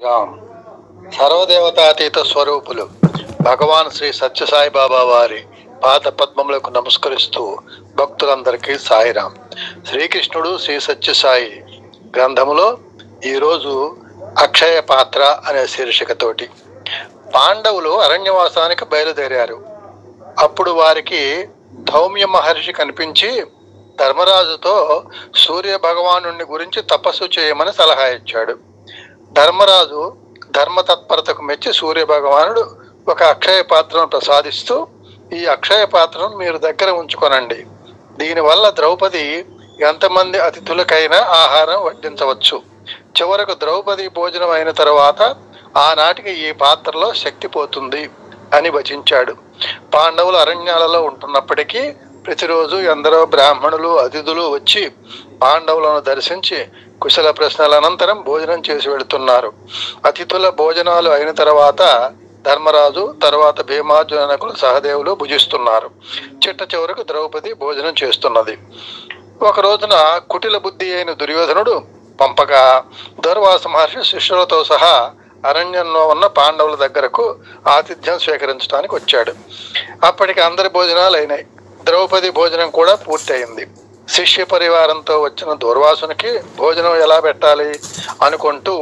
సాయిరామ్. సర్వదేవతాతీత స్వరూపులు భగవాన్ శ్రీ సత్యసాయిబాబా వారి పాద పద్మములకు నమస్కరిస్తూ భక్తులందరికీ సాయిరామ్. శ్రీకృష్ణుడు శ్రీ సత్యసాయి గ్రంథములో ఈరోజు అక్షయ పాత్ర అనే శీర్షికతోటి పాండవులు అరణ్యవాసానికి బయలుదేరారు. అప్పుడు వారికి ధౌమ్య మహర్షి కనిపించి ధర్మరాజుతో సూర్య భగవానుని గురించి తపస్సు చేయమని సలహా ఇచ్చాడు. ధర్మరాజు ధర్మతత్పరతకు మెచ్చి సూర్య భగవానుడు ఒక అక్షయ పాత్రను ప్రసాదిస్తూ, ఈ అక్షయ పాత్రను మీరు దగ్గర ఉంచుకొనండి. దీనివల్ల ద్రౌపది ఎంతమంది అతిథులకైనా ఆహారం వడ్డించవచ్చు. చివరకు ద్రౌపది భోజనం అయిన తర్వాత ఆనాటికి ఈ పాత్రలో శక్తి పోతుంది అని వచించాడు. పాండవులు అరణ్యాలలో ఉంటున్నప్పటికీ ప్రతిరోజు ఎందరో బ్రాహ్మణులు అతిథులు వచ్చి పాండవులను దర్శించి కుశల ప్రశ్నల అనంతరం భోజనం చేసి వెళుతున్నారు. అతిథుల భోజనాలు అయిన తర్వాత ధర్మరాజు, తర్వాత భీమార్జునకులు, సహదేవులు భుజిస్తున్నారు. చిట్ట చివరకు ద్రౌపది భోజనం చేస్తున్నది. ఒక రోజున కుటిల బుద్ధి అయిన దుర్యోధనుడు పంపగా దూర్వాస మహర్షి శిష్యులతో సహా అరణ్యంలో ఉన్న పాండవుల దగ్గరకు ఆతిథ్యం స్వీకరించడానికి వచ్చాడు. అప్పటికి అందరి భోజనాలు అయినాయి. ద్రౌపది భోజనం కూడా పూర్తయింది. శిష్య పరివారంతో వచ్చిన దూర్వాసునికి భోజనం ఎలా పెట్టాలి అనుకుంటూ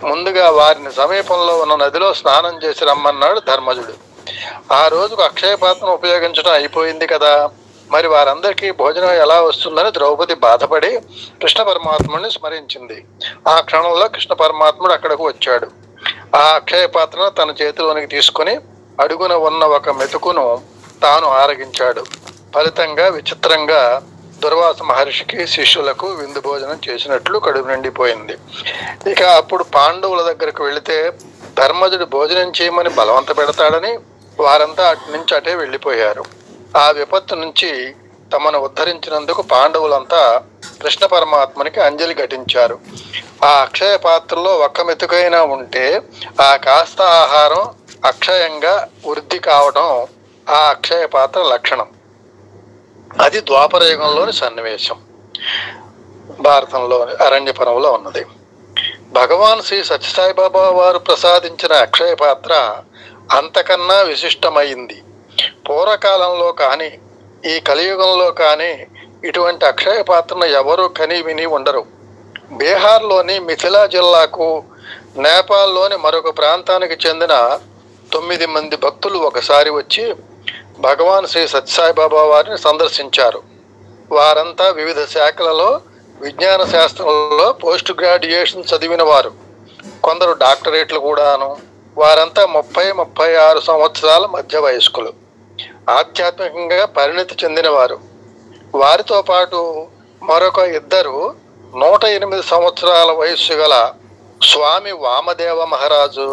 ముందుగా వారిని సమీపంలో ఉన్న నదిలో స్నానం చేసి రమ్మన్నాడు ధర్మజుడు. ఆ రోజుకు అక్షయ పాత్రను ఉపయోగించడం అయిపోయింది కదా, మరి వారందరికీ భోజనం ఎలా వస్తుందని ద్రౌపది బాధపడి కృష్ణ పరమాత్ముడిని స్మరించింది. ఆ క్షణంలో కృష్ణ పరమాత్ముడు అక్కడకు వచ్చాడు. ఆ అక్షయ పాత్రను తన చేతిలోనికి తీసుకుని అడుగున ఉన్న ఒక మెతుకును తాను ఆరగించాడు. ఫలితంగా విచిత్రంగా దుర్వాస మహర్షికి శిష్యులకు విందు భోజనం చేసినట్లు కడుపు నిండిపోయింది. ఇక అప్పుడు పాండవుల దగ్గరకు వెళితే ధర్మజుడు భోజనం చేయమని బలవంత పెడతాడని వారంతా అటు నుంచి అటే వెళ్ళిపోయారు. ఆ విపత్తు నుంచి తమను ఉద్ధరించినందుకు పాండవులంతా కృష్ణ పరమాత్మనికి అంజలి ఘటించారు. ఆ అక్షయ పాత్రలో ఒక్క మెతుకైనా ఉంటే ఆ కాస్త ఆహారం అక్షయంగా వృద్ధి కావడం ఆ అక్షయ పాత్ర లక్షణం. అది ద్వాపర యుగంలోని సన్నివేశం. భారతంలోని అరణ్యపురంలో ఉన్నది. భగవాన్ శ్రీ సత్యసాయిబాబా వారు ప్రసాదించిన అక్షయ పాత్ర అంతకన్నా విశిష్టమైంది. పూర్వకాలంలో కానీ ఈ కలియుగంలో కానీ ఇటువంటి అక్షయ పాత్రను ఎవరూ కని విని ఉండరు. బీహార్లోని మిథిలా జిల్లాకు, నేపాల్లోని మరొక ప్రాంతానికి చెందిన 9 మంది భక్తులు ఒకసారి వచ్చి భగవాన్ శ్రీ సత్యసాయిబాబా వారిని సందర్శించారు. వారంతా వివిధ శాఖలలో విజ్ఞాన శాస్త్రంలో పోస్ట్ గ్రాడ్యుయేషన్ చదివిన వారు, కొందరు డాక్టరేట్లు కూడాను. వారంతా 30-36 సంవత్సరాల మధ్య వయస్కులు, ఆధ్యాత్మికంగా పరిణతి చెందినవారు. వారితో పాటు మరొక 2 108 సంవత్సరాల వయస్సు గల స్వామి వామదేవ మహారాజు,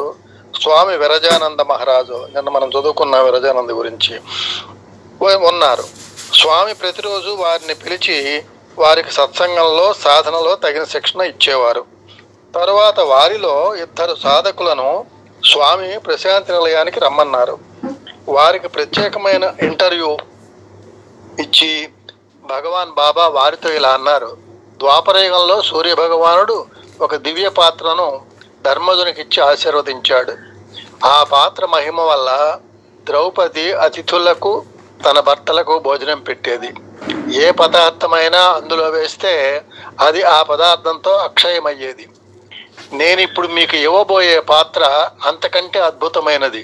స్వామి విరజానంద మహారాజు, నిన్న మనం చదువుకున్న విరజానంద గురించి, ఉన్నారు. స్వామి ప్రతిరోజు వారిని పిలిచి వారికి సత్సంగంలో, సాధనలో తగిన శిక్షణ ఇచ్చేవారు. తరువాత వారిలో 2 సాధకులను స్వామి ప్రశాంతి నిలయానికి రమ్మన్నారు. వారికి ప్రత్యేకమైన ఇంటర్వ్యూ ఇచ్చి భగవాన్ బాబా వారితో ఇలా అన్నారు: ద్వాపరయుగంలో సూర్య భగవానుడు ఒక దివ్య పాత్రను ధర్మజునికిచ్చి ఆశీర్వదించాడు. ఆ పాత్ర మహిమ వల్ల ద్రౌపది అతిథులకు, తన భర్తలకు భోజనం పెట్టేది. ఏ పదార్థమైనా అందులో వేస్తే అది ఆ పదార్థంతో అక్షయమయ్యేది. నేను ఇప్పుడు మీకు ఇవ్వబోయే పాత్ర అంతకంటే అద్భుతమైనది.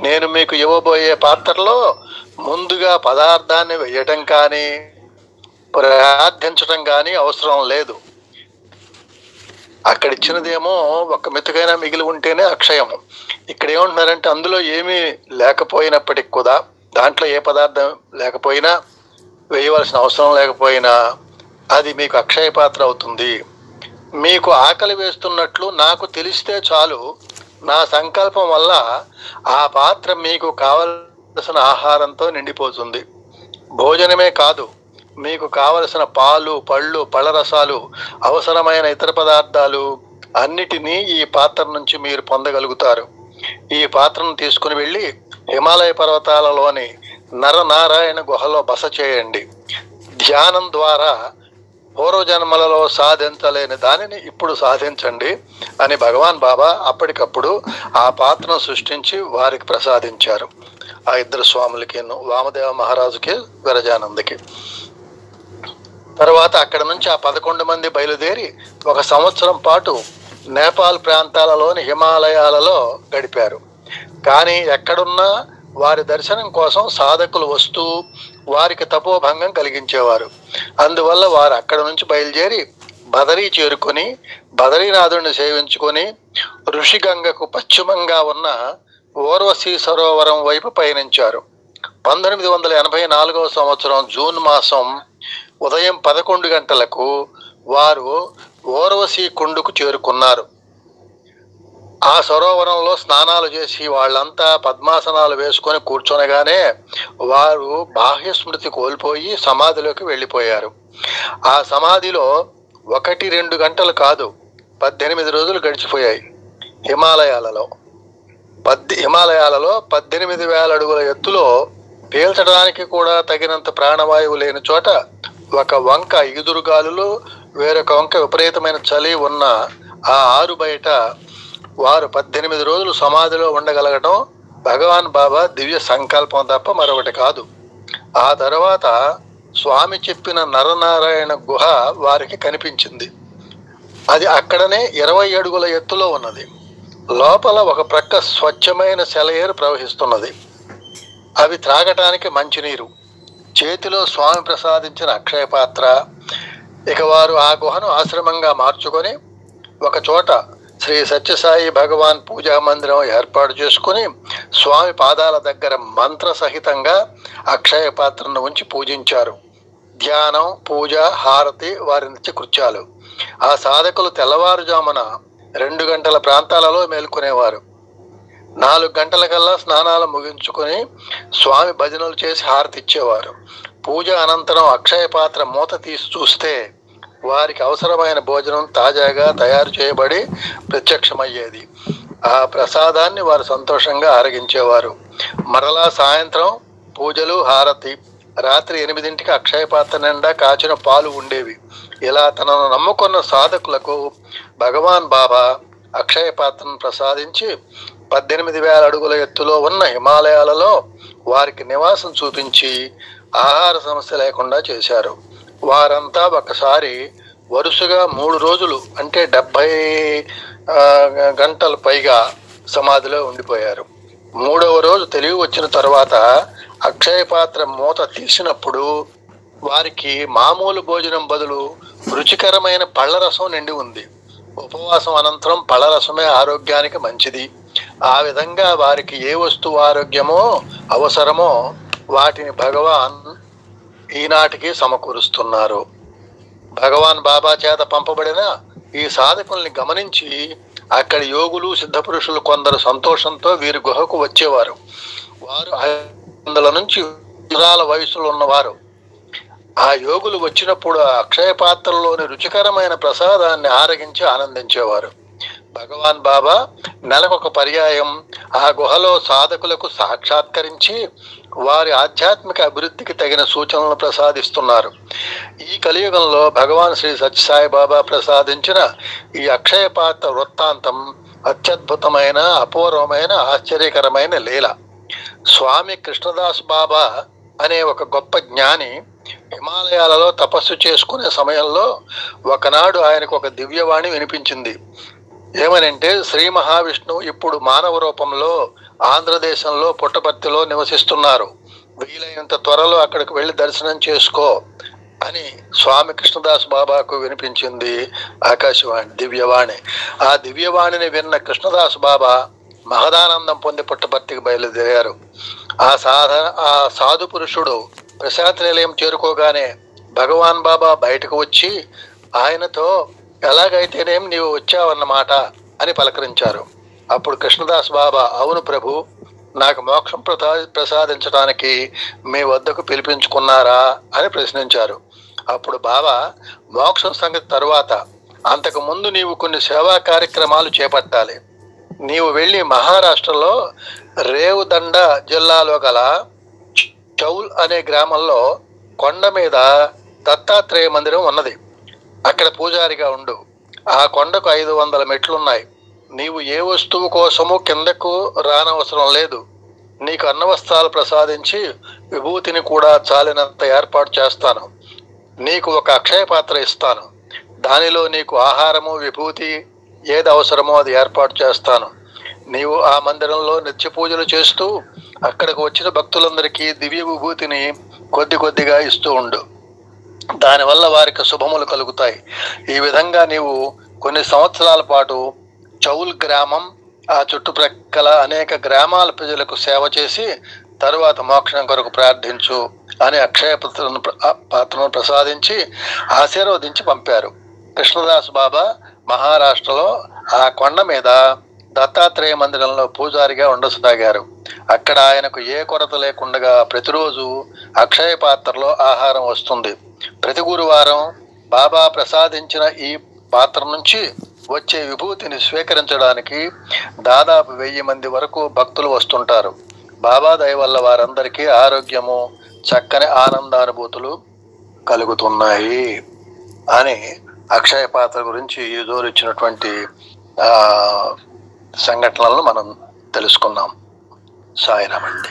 నేను మీకు ఇవ్వబోయే పాత్రలో ముందుగా పదార్థాన్ని వేయటం కానీ ప్రార్థించటం కానీ అవసరం లేదు. అక్కడ ఇచ్చినదేమో ఒక్క మెతుకైనా మిగిలి ఉంటేనే అక్షయము. ఇక్కడ ఏమంటున్నారంటే అందులో ఏమీ లేకపోయినప్పటికి కూడా, దాంట్లో ఏ పదార్థం లేకపోయినా, వేయవలసిన అవసరం లేకపోయినా అది మీకు అక్షయ పాత్ర అవుతుంది. మీకు ఆకలి వేస్తున్నట్లు నాకు తెలిస్తే చాలు, నా సంకల్పం వల్ల ఆ పాత్ర మీకు కావలసిన ఆహారంతో నిండిపోతుంది. భోజనమే కాదు, మీకు కావలసిన పాలు, పళ్ళు, పళ్ళరసాలు, అవసరమైన ఇతర పదార్థాలు అన్నిటినీ ఈ పాత్ర నుంచి మీరు పొందగలుగుతారు. ఈ పాత్రను తీసుకుని వెళ్ళి హిమాలయ పర్వతాలలోని నరనారాయణ గుహలో బస చేయండి. ధ్యానం ద్వారా పూర్వజన్మలలో సాధించలేని దానిని ఇప్పుడు సాధించండి అని భగవాన్ బాబా అప్పటికప్పుడు ఆ పాత్రను సృష్టించి వారికి ప్రసాదించారు. ఆ ఇద్దరు స్వాములకి, వామదేవ మహారాజుకి, విరజానందకి. తర్వాత అక్కడ నుంచి ఆ 11 మంది బయలుదేరి 1 సంవత్సరం పాటు నేపాల్ ప్రాంతాలలోని హిమాలయాలలో గడిపారు. కానీ ఎక్కడున్నా వారి దర్శనం కోసం సాధకులు వస్తూ వారికి తపోభంగం కలిగించేవారు. అందువల్ల వారు అక్కడ నుంచి బయలుదేరి బదరీ చేరుకొని బదరీనాథుడిని సేవించుకొని ఋషిగంగకు పశ్చిమంగా ఉన్న ఊర్వశీ సరోవరం వైపు పయనించారు. 1984 సంవత్సరం జూన్ మాసం ఉదయం 11 గంటలకు వారు ఊర్వశీ కుండుకు చేరుకున్నారు. ఆ సరోవరంలో స్నానాలు చేసి వాళ్ళంతా పద్మాసనాలు వేసుకొని కూర్చొనగానే వారు బాహ్య స్మృతి కోల్పోయి సమాధిలోకి వెళ్ళిపోయారు. ఆ సమాధిలో 1-2 గంటలు కాదు, 18 రోజులు గడిచిపోయాయి. హిమాలయాలలో 18,000 అడుగుల ఎత్తులో పీల్చడానికి కూడా తగినంత ప్రాణవాయువు లేని చోట ఒక వంక ఈదురుగాలులు, వేరొక వంక విపరీతమైన చలి ఉన్న ఆ ఆరు బయట వారు 18 రోజులు సమాధిలో ఉండగలగడం భగవాన్ బాబా దివ్య సంకల్పం తప్ప మరొకటి కాదు. ఆ తర్వాత స్వామి చెప్పిన నరనారాయణ గుహ వారికి కనిపించింది. అది అక్కడనే 20 అడుగుల ఎత్తులో ఉన్నది. లోపల ఒక ప్రక్క స్వచ్ఛమైన సెలయేరు ప్రవహిస్తున్నది. అవి త్రాగటానికి మంచినీరు. చేతిలో స్వామి ప్రసాదించిన అక్షయ పాత్ర. ఇక వారు ఆ గుహను ఆశ్రమంగా మార్చుకొని ఒక చోట శ్రీ సత్యసాయి భగవాన్ పూజా మందిరం ఏర్పాటు చేసుకుని స్వామి పాదాల దగ్గర మంత్ర సహితంగా అక్షయ పాత్రను ఉంచి పూజించారు. ధ్యానం, పూజ, హారతి వారి నిత్య కృత్యాలు. ఆ సాధకులు తెల్లవారుజామున 2 గంటల ప్రాంతాలలో మేల్కొనేవారు. 4 గంటలకల్లా స్నానాలు ముగించుకొని స్వామి భజనలు చేసి హారతి ఇచ్చేవారు. పూజ అనంతరం అక్షయ పాత్ర మూత తీసి చూస్తే వారికి అవసరమైన భోజనం తాజాగా తయారు చేయబడి ప్రత్యక్షమయ్యేది. ఆ ప్రసాదాన్ని వారు సంతోషంగా ఆరగించేవారు. మరలా సాయంత్రం పూజలు, హారతి. రాత్రి 8ంటికి అక్షయ పాత్ర నిండా కాచిన పాలు ఉండేవి. ఇలా తనను నమ్ముకున్న సాధకులకు భగవాన్ బాబా అక్షయ పాత్రను ప్రసాదించి 18,000 అడుగుల ఎత్తులో ఉన్న హిమాలయాలలో వారికి నివాసం చూపించి ఆహార సమస్య లేకుండా చేశారు. వారంతా ఒకసారి వరుసగా 3 రోజులు అంటే 70 గంటలు పైగా సమాధిలో ఉండిపోయారు. 3వ రోజు తెలివి వచ్చిన తర్వాత అక్షయ పాత్ర మూత తీసినప్పుడు వారికి మామూలు భోజనం బదులు రుచికరమైన పళ్ళరసం నిండి ఉంది. ఉపవాసం అనంతరం పళ్ళరసమే ఆరోగ్యానికి మంచిది. ఆ విధంగా వారికి ఏ వస్తువు ఆరోగ్యమో అవసరమో వాటిని భగవాన్ ఈనాటికి సమకూరుస్తున్నారు. భగవాన్ బాబా చేత పంపబడిన ఈ సాధకుల్ని గమనించి అక్కడి యోగులు, సిద్ధపురుషులు కొందరు సంతోషంతో వీరి గుహకు వచ్చేవారు. వారు 500 నుంచి 100 వయసులో ఉన్నవారు. ఆ యోగులు వచ్చినప్పుడు ఆ అక్షయ పాత్రలోని రుచికరమైన ప్రసాదాన్ని ఆరగించి ఆనందించేవారు. భగవాన్ బాబా నెలకొక పర్యాయం ఆ గుహలో సాధకులకు సాక్షాత్కరించి వారి ఆధ్యాత్మిక అభివృద్ధికి తగిన సూచనలు ప్రసాదిస్తున్నారు. ఈ కలియుగంలో భగవాన్ శ్రీ సత్యసాయి బాబా ప్రసాదించిన ఈ అక్షయ పాత్ర వృత్తాంతం అత్యద్భుతమైన, అపూర్వమైన, ఆశ్చర్యకరమైన లీల. స్వామి కృష్ణదాస్ బాబా అనే ఒక గొప్ప జ్ఞాని హిమాలయాలలో తపస్సు చేసుకునే సమయంలో ఒకనాడు ఆయనకు ఒక దివ్యవాణి వినిపించింది. ఏమనంటే, శ్రీ మహావిష్ణువు ఇప్పుడు మానవ రూపంలో ఆంధ్రదేశంలో పుట్టపర్తిలో నివసిస్తున్నారు. వీలైనంత త్వరలో అక్కడికి వెళ్ళి దర్శనం చేసుకో అని స్వామి కృష్ణదాస్ బాబాకు వినిపించింది ఆకాశవాణి, దివ్యవాణి. ఆ దివ్యవాణిని విన్న కృష్ణదాస్ బాబా మహదానందం పొంది పుట్టపర్తికి బయలుదేరారు. ఆ సాధు పురుషుడు ప్రశాంతి నిలయం చేరుకోగానే భగవాన్ బాబా బయటకు వచ్చి ఆయనతో, ఎలాగైతేనేం నీవు వచ్చావన్నమాట అని పలకరించారు. అప్పుడు కృష్ణదాస్ బాబా, అవును ప్రభు, నాకు మోక్షం ప్రసాదించడానికి మీ వద్దకు పిలిపించుకున్నారా అని ప్రశ్నించారు. అప్పుడు బాబా, మోక్షం సంగతి తరువాత, అంతకు ముందు నీవు కొన్ని సేవా కార్యక్రమాలు చేపట్టాలి. నీవు వెళ్ళి మహారాష్ట్రలో రేవుదండ జిల్లాలో గల చౌల్ అనే గ్రామంలో కొండ మీద దత్తాత్రేయ మందిరం ఉన్నది. అక్కడ పూజారిగా ఉండు. ఆ కొండకు 500 మెట్లున్నాయి. నీవు ఏ వస్తువు కోసము కిందకు రానవసరం లేదు. నీకు అన్నవస్త్రాలు ప్రసాదించి విభూతిని కూడా చాలినంత ఏర్పాటు చేస్తాను. నీకు ఒక అక్షయ పాత్ర ఇస్తాను. దానిలో నీకు ఆహారము, విభూతి ఏది అవసరమో అది ఏర్పాటు చేస్తాను. నీవు ఆ మందిరంలో నిత్య పూజలు చేస్తూ అక్కడికి వచ్చిన భక్తులందరికీ దివ్య విభూతిని కొద్ది కొద్దిగా ఇస్తూ ఉండు. దానివల్ల వారికి శుభములు కలుగుతాయి. ఈ విధంగా నీవు కొన్ని సంవత్సరాల పాటు చౌల్ గ్రామం, ఆ చుట్టుప్రక్కల అనేక గ్రామాల ప్రజలకు సేవ చేసి తరువాత మోక్షం కొరకు ప్రార్థించు అని అక్షయ పాత్రను ప్రసాదించి ఆశీర్వదించి పంపారు. కృష్ణదాస్ బాబా మహారాష్ట్రలో ఆ కొండ మీద దత్తాత్రేయ మందిరంలో పూజారిగా ఉండసాగారు. అక్కడ ఆయనకు ఏ కొరత లేకుండా ప్రతిరోజు అక్షయ పాత్రలో ఆహారం వస్తుంది. ప్రతి గురువారం బాబా ప్రసాదించిన ఈ పాత్ర నుంచి వచ్చే విభూతిని స్వీకరించడానికి దాదాపు 1000 మంది వరకు భక్తులు వస్తుంటారు. బాబా దయ వల్ల వారందరికీ ఆరోగ్యము, చక్కని ఆనందానుభూతులు కలుగుతున్నాయి అని అక్షయ పాత్ర గురించి ఈ రోజు ఇచ్చినటువంటి సంఘటనలను మనం తెలుసుకున్నాం. సాయిరామండి.